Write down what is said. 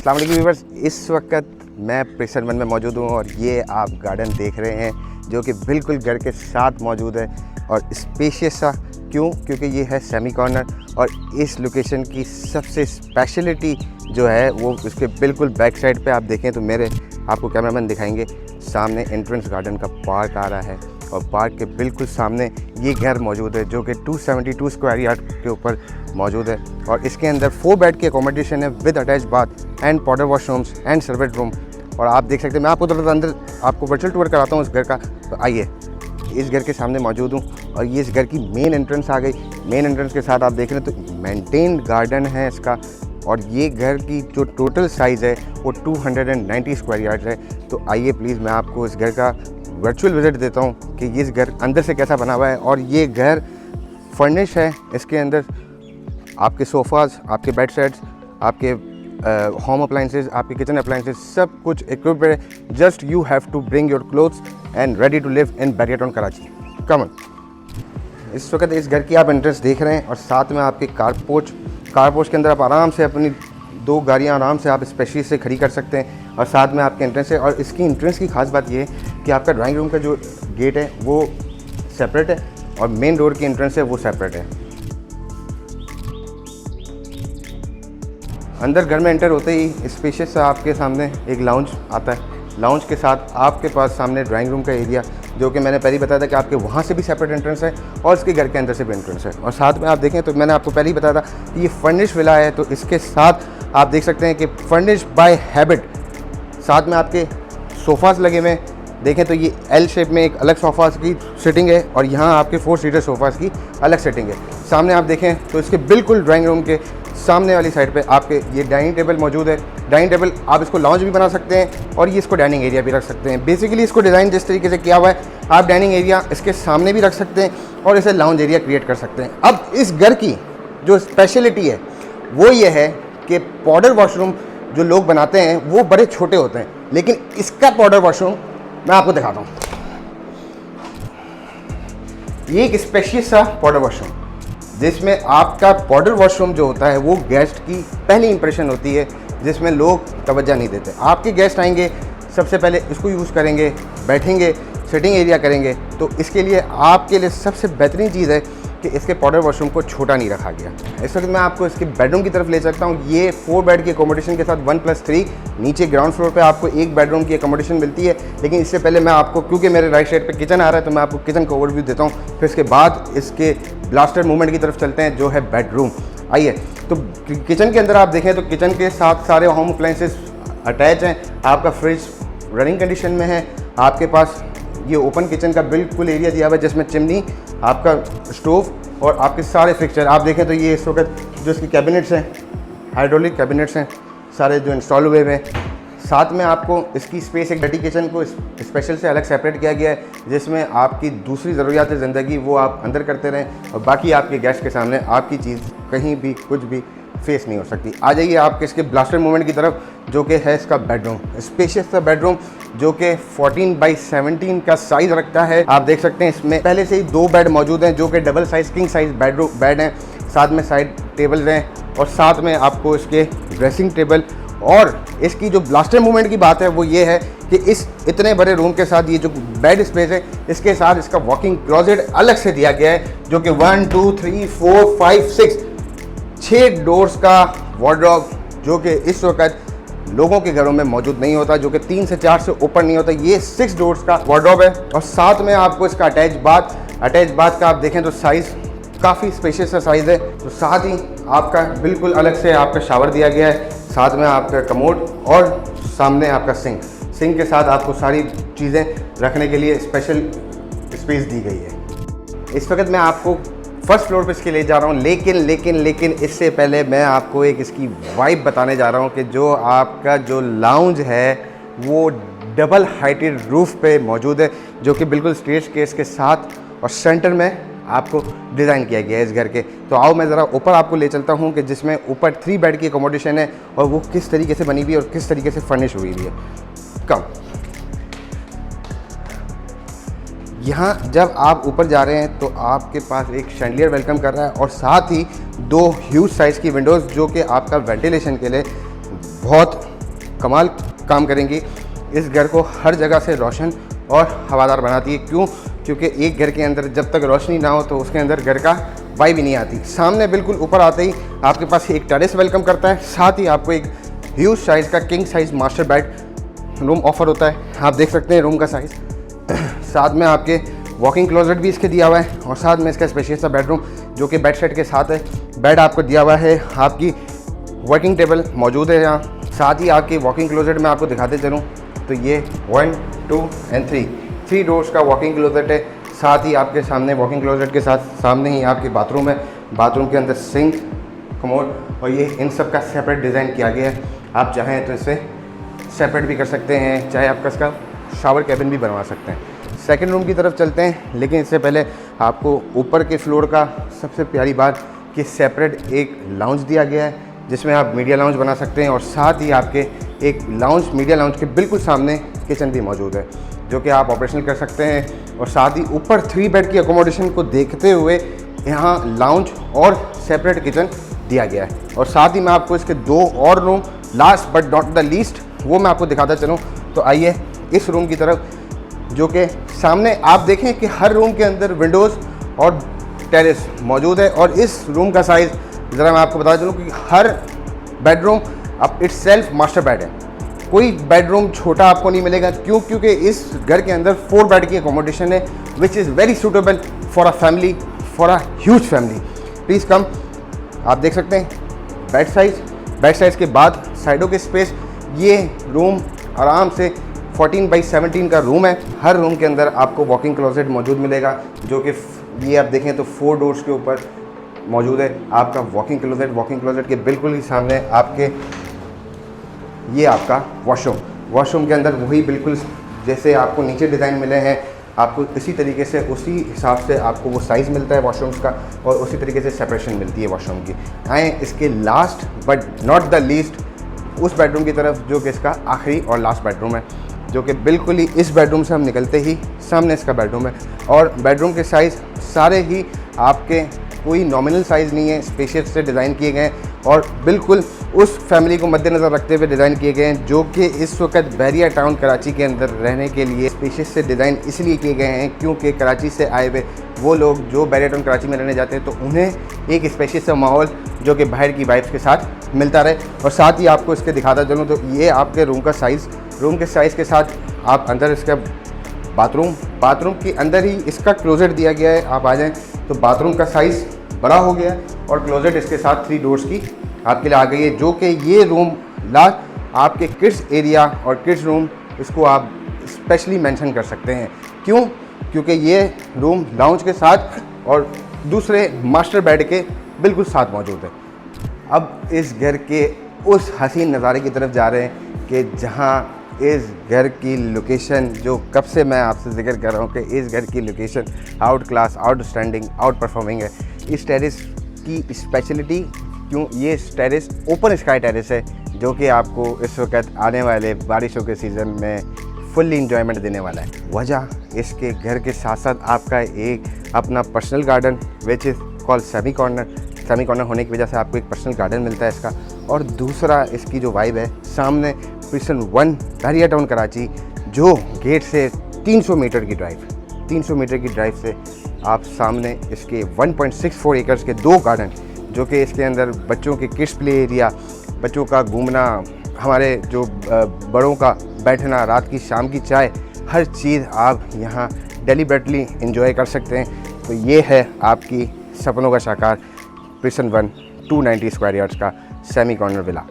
अस्सलाम वालेकुम व्यूअर्स, इस वक्त मैं प्रेशर वन में मौजूद हूँ और ये आप गार्डन देख रहे हैं जो कि बिल्कुल घर के साथ मौजूद है और स्पेशियस सा। क्योंकि ये है सेमी कॉर्नर और इस लोकेशन की सबसे स्पेशलिटी जो है वो उसके बिल्कुल बैक साइड पे आप देखें तो मेरे आपको कैमरामैन दिखाएंगे, सामने एंट्रेंस गार्डन का पार्क आ रहा है और पार्क के बिल्कुल सामने ये घर मौजूद है जो कि 272 स्क्वायर यार्ड के ऊपर मौजूद है और इसके अंदर 4 बेड की अकोमोडेशन है with attach bath and powder washrooms and servant room. और आप देख सकते हैं, मैं आपको थोड़ा अंदर आपको वर्चुअल टूर कराता हूँ इस घर का। तो आइए, इस घर के सामने मौजूद हूँ और ये इस घर की मेन एंट्रेंस आ गई। मेन एंट्रेंस के साथ आप देख रहे हैं तो मेंटेन्ड गार्डन है इसका और ये घर की जो टोटल साइज़ है वो 290 स्क्वायर यार्ड है। तो आइए प्लीज़ मैं आपको इस घर का वर्चुअल विज़िट देता हूँ कि ये इस घर अंदर से कैसा बना हुआ है। और ये घर फर्निश है, इसके अंदर आपके सोफ़ाज़, आपके बेड सेट्स, आपके होम अप्लाइंसेस, आपके किचन अप्लाइंसेस सब कुछ इक्विप्ड है। Just you have to bring your clothes and ready to live in Bahria town Karachi. Come on. इस वक्त इस घर की आप एंट्रेंस देख रहे हैं और साथ में आपके कारपोर्च के अंदर आप आराम से अपनी 2 गाड़ियाँ आराम से आप स्पेशली से खड़ी कर सकते हैं और साथ में आपके एंट्रेंस है। और इसकी एंट्रेंस की खास बात ये है कि आपका ड्राइंग रूम का जो गेट है वो सेपरेट है और मेन डोर की एंट्रेंस है वो सेपरेट है। अंदर घर में एंटर होते ही स्पेशियस सा आपके सामने एक लाउंज आता है। लाउंज के साथ आपके पास सामने ड्राइंग रूम का एरिया जो कि मैंने पहले ही बताया था कि आपके वहाँ से भी सेपरेट एंट्रेंस है और इसके घर के अंदर से भी एंट्रेंस है। और साथ में आप देखें तो मैंने आपको पहले ही बताया था कि ये फर्निश विला है, तो इसके साथ आप देख सकते हैं कि फर्निश बाय हैबिट। साथ में आपके सोफ़ाज़ लगे हुए हैं, देखें तो ये एल शेप में एक अलग सोफ़ाज़ की सिटिंग है और यहाँ आपके 4 सीटर सोफ़ाज़ की अलग सेटिंग है। सामने आप देखें तो इसके बिल्कुल ड्राइंग रूम के सामने वाली साइड पे आपके ये डाइनिंग टेबल मौजूद है। डाइनिंग टेबल आप इसको लाउंज भी बना सकते हैं और ये इसको डाइनिंग एरिया भी रख सकते हैं। बेसिकली इसको डिज़ाइन जिस तरीके से किया हुआ है, आप डाइनिंग एरिया इसके सामने भी रख सकते हैं और इसे लाउंज एरिया क्रिएट कर सकते हैं। अब इस घर की जो स्पेशलिटी है वो ये है कि पाउडर वॉशरूम जो लोग बनाते हैं वो बड़े छोटे होते हैं, लेकिन इसका पाउडर वॉशरूम मैं आपको दिखाता हूँ। ये एक स्पेशियस सा पाउडर वॉशरूम जिसमें आपका पाउडर वॉशरूम जो होता है वो गेस्ट की पहली इंप्रेशन होती है, जिसमें लोग तवज्जो नहीं देते। आपके गेस्ट आएंगे, सबसे पहले इसको यूज़ करेंगे, बैठेंगे, सिटिंग एरिया करेंगे। तो इसके लिए आपके लिए सबसे बेहतरीन चीज़ है कि इसके पाउडर वॉशरूम को छोटा नहीं रखा गया। इस वक्त मैं आपको इसके बेडरूम की तरफ ले सकता हूँ। ये 4 बेड की अकोमोडेशन के साथ 1+3 नीचे ग्राउंड फ्लोर पे आपको 1 बेडरूम की अकोमोडेशन मिलती है। लेकिन इससे पहले मैं आपको, क्योंकि मेरे राइट साइड पे किचन आ रहा है, तो मैं आपको किचन का ओवरव्यू देता हूँ। फिर इसके बाद इसके ब्लास्टर मूवमेंट की तरफ चलते हैं जो है बेडरूम। आइए, तो किचन के अंदर आप देखें तो किचन के साथ सारे होम अप्लाइंसेस अटैच हैं। आपका फ्रिज रनिंग कंडीशन में है। आपके पास ये ओपन किचन का बिल्कुल एरिया दिया हुआ है जिसमें चिमनी, आपका स्टोव और आपके सारे फिक्सचर आप देखें तो ये इस वक्त जो इसकी कैबिनेट्स हैं, हाइड्रोलिक कैबिनेट्स हैं सारे जो इंस्टॉल हुए हैं। साथ में आपको इसकी स्पेस, एक डर्टी किचन को स्पेशल से अलग सेपरेट किया गया है जिसमें आपकी दूसरी ज़रूरियात ज़िंदगी वो आप अंदर करते रहें और बाकी आपके गेस्ट के सामने आपकी चीज़ कहीं भी कुछ भी फेस नहीं हो सकती। आ जाइए आपके इसके ब्लास्टर मूवमेंट की तरफ जो कि है इसका बेडरूम। स्पेशियस सा बेडरूम जो कि 14x17 का साइज़ रखता है। आप देख सकते हैं इसमें पहले से ही 2 बेड मौजूद हैं जो कि double size king size bed हैं। साथ में साइड टेबल्स हैं और साथ में आपको इसके ड्रेसिंग टेबल। और इसकी जो ब्लास्टर मूवमेंट की बात है वो ये है कि इस इतने बड़े रूम के साथ ये जो बेड स्पेस है इसके साथ इसका वॉकिंग क्लोजेट अलग से दिया गया है जो कि 1 2 3 4 5 6 डोर्स का वार्डरोब जो कि इस वक्त लोगों के घरों में मौजूद नहीं होता, जो कि 3 से 4 से ऊपर नहीं होता। ये 6 डोर्स का वार्डरोब है और साथ में आपको इसका अटैच बाथ का आप देखें तो साइज़ काफ़ी स्पेशियस सा साइज़ है। तो साथ ही आपका बिल्कुल अलग से आपका शावर दिया गया है, साथ में आपका कमोड और सामने आपका सिंक के साथ आपको सारी चीज़ें रखने के लिए स्पेशल स्पेस दी गई है। इस वक्त मैं आपको फर्स्ट फ्लोर पे इसके ले जा रहा हूँ, लेकिन इससे पहले मैं आपको एक इसकी वाइब बताने जा रहा हूँ कि जो आपका जो लाउंज है वो डबल हाइटेड रूफ पे मौजूद है जो कि बिल्कुल स्टेयरकेस के साथ और सेंटर में आपको डिज़ाइन किया गया है इस घर के। तो आओ मैं ज़रा ऊपर आपको ले चलता हूँ कि जिसमें ऊपर 3 बेड की अकोमोडेशन है और वो किस तरीके से बनी हुई है और किस तरीके से फर्निश हुई हुई है। कम यहाँ जब आप ऊपर जा रहे हैं तो आपके पास एक शैंडलियर वेलकम कर रहा है और साथ ही 2 ह्यूज साइज़ की विंडोज़ जो कि आपका वेंटिलेशन के लिए बहुत कमाल काम करेंगी। इस घर को हर जगह से रोशन और हवादार बनाती है। क्यों? क्योंकि एक घर के अंदर जब तक रोशनी ना हो तो उसके अंदर घर का वाइब भी नहीं आती। सामने बिल्कुल ऊपर आते ही आपके पास एक टेरेस वेलकम करता है, साथ ही आपको एक ह्यूज साइज़ का king size master bed room offer होता है। आप देख सकते हैं रूम का साइज़। साथ में आपके वॉकिंग क्लोजेट भी इसके दिया हुआ है और साथ में इसका स्पेशियस सा बेडरूम जो कि बेड सेट के साथ है। बेड आपको दिया हुआ है, आपकी वर्किंग टेबल मौजूद है यहाँ। साथ ही आपकी वॉकिंग क्लोजेट में आपको दिखाते चलूँ तो ये 1, 2 एंड 3 डोर्स का वॉकिंग क्लोजेट है। साथ ही आपके सामने वॉकिंग क्लोजेट के साथ सामने ही आपके बाथरूम है। बाथरूम के अंदर सिंक, कमोड और ये इन सब का सेपरेट डिज़ाइन किया गया है। आप चाहें तो इसे सेपरेट भी कर सकते हैं, चाहे आपका इसका शावर कैबिन भी बनवा सकते हैं। सेकंड रूम की तरफ चलते हैं, लेकिन इससे पहले आपको ऊपर के फ्लोर का सबसे प्यारी बात कि सेपरेट एक लाउंज दिया गया है जिसमें आप मीडिया लाउंज बना सकते हैं और साथ ही आपके एक लाउंज मीडिया लाउंज के बिल्कुल सामने किचन भी मौजूद है जो कि आप ऑपरेशनल कर सकते हैं। और साथ ही ऊपर 3 बेड की अकोमोडेशन को देखते हुए यहाँ लाउंज और सेपरेट किचन दिया गया है। और साथ ही मैं आपको इसके 2 और room, last but not the least, वो मैं आपको दिखाता चलूँ। तो आइए इस रूम की तरफ, जो कि सामने आप देखें कि हर रूम के अंदर विंडोज़ और टेरेस मौजूद है। और इस रूम का साइज़ ज़रा मैं आपको बता चलूँ कि हर बेडरूम अब इटसेल्फ मास्टर बेड है। कोई बेडरूम छोटा आपको नहीं मिलेगा। क्यों? क्योंकि इस घर के अंदर 4 बेड की अकोमोडेशन है which is very suitable for a family, for a huge family. Please कम। आप देख सकते हैं बेड साइज़ के बाद साइडों के स्पेस, ये रूम आराम से 14 बाई 17 का रूम है। हर रूम के अंदर आपको वॉकिंग क्लोजेट मौजूद मिलेगा जो कि ये आप देखें तो 4 डोर्स के ऊपर मौजूद है। आपका वॉकिंग क्लोजेट के बिल्कुल ही सामने आपके ये आपका वॉशरूम के अंदर वही बिल्कुल जैसे आपको नीचे डिज़ाइन मिले हैं, आपको इसी तरीके से उसी हिसाब से आपको वो साइज़ मिलता है वॉशरूम्स का और उसी तरीके से सेपरेशन मिलती है वॉशरूम की। आए इसके last but not the least उस बेडरूम की तरफ जो कि इसका आखिरी और लास्ट बेडरूम है, जो कि बिल्कुल ही इस बेडरूम से हम निकलते ही सामने इसका बेडरूम है। और बेडरूम के साइज़ सारे ही आपके कोई नॉमिनल साइज़ नहीं है, स्पेशियस से डिज़ाइन किए गए हैं और बिल्कुल उस फैमिली को मद्देनज़र रखते हुए डिज़ाइन किए गए हैं जो कि इस वक्त बहरिया टाउन कराची के अंदर रहने के लिए स्पेशियस से डिज़ाइन इसलिए किए गए हैं क्योंकि कराची से आए हुए वो लोग जो बहरिया टाउन कराची में रहने जाते हैं तो उन्हें एक स्पेशियस सा माहौल जो कि बाहर की वाइब्स के साथ मिलता रहे। और साथ ही आपको इसके दिखाता चलूँ तो ये आपके रूम के साइज़ के साथ आप अंदर इसका बाथरूम के अंदर ही इसका क्लोजेट दिया गया है। आप आ जाएं तो बाथरूम का साइज़ बड़ा हो गया है और क्लोजेट इसके साथ 3 डोर्स की आपके लिए आ गई है, जो कि ये रूम लास्ट आपके किड्स एरिया और किड्स रूम इसको आप स्पेशली मेंशन कर सकते हैं। क्यों? क्योंकि ये रूम लाउंज के साथ और दूसरे मास्टर बेड के बिल्कुल साथ मौजूद है। अब इस घर के उस हसीन नज़ारे की तरफ जा रहे हैं कि जहाँ इस घर की लोकेशन, जो कब से मैं आपसे जिक्र कर रहा हूँ कि इस घर की location out class, outstanding, out performing है। इस टेरेस की स्पेशलिटी क्यों? ये टेरेस ओपन स्काई टेरेस है जो कि आपको इस वक्त आने वाले बारिशों के सीज़न में फुल्ली इंजॉयमेंट देने वाला है। वजह इसके घर के साथ साथ आपका एक अपना personal garden which is called semi corner होने की वजह से आपको एक पर्सनल गार्डन मिलता है इसका। और दूसरा इसकी जो वाइब है, सामने प्रिसन 1 बहरिया टाउन कराची, जो गेट से 300 मीटर की ड्राइव से आप सामने इसके 1.64 एकर्स के 2 गार्डन, जो कि इसके अंदर बच्चों के किड्स प्ले एरिया, बच्चों का घूमना, हमारे जो बड़ों का बैठना, रात की शाम की चाय, हर चीज़ आप यहाँ डेलिबरेटली एंजॉय कर सकते हैं। तो ये है आपकी सपनों का साकार प्रिसन 1 290 स्क्वायर यार्ड्स का सेमी कॉर्नर विला।